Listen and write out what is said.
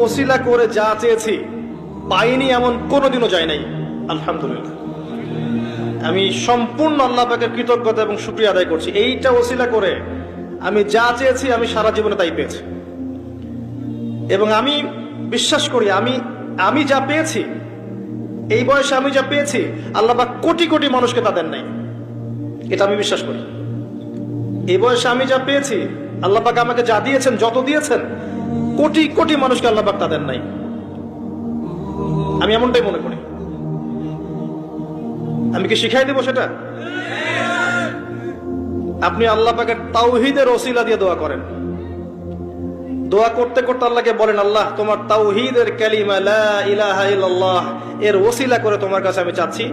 ওসিলা করে যা চেয়েছি পাইনি এমন কোনোদিনও যায় নাই। আলহামদুলিল্লাহ, আমি সম্পূর্ণ আল্লাহ পাকের কৃতজ্ঞতা এবং শুকরিয়া আদায় করছি। এইটা ওসিলা করে আমি যা চেয়েছি আমি সারা জীবনে তাই পেয়েছি। এবং আমি বিশ্বাস করি আমি যা পেয়েছি, এই বয়সে আমি যা পেয়েছি, আল্লাহ পাক কোটি কোটি মানুষকে তা দেন নাই। এটা আমি বিশ্বাস করি। এই বয়সে আমি যা পেয়েছি, আল্লাহ পাক আমাকে যা দিয়েছেন, যত দিয়েছেন, কোটি কোটি মানুষকে আল্লাহ পাক তা দেন নাই। আমি এমনটাই মনে করি। আমি কি শিখাই দেব সেটা? আপনি আল্লাহ পাকের তাওহীদের ওসিলা দিয়ে দোয়া করেন। দোয়া করতে করতে আল্লাহকে বলেন, আল্লাহ তোমার তাওহীদের কালিমা লা ইলাহা ইল্লাল্লাহ এর ওসিলা করে তোমার কাছে আমি চাচ্ছি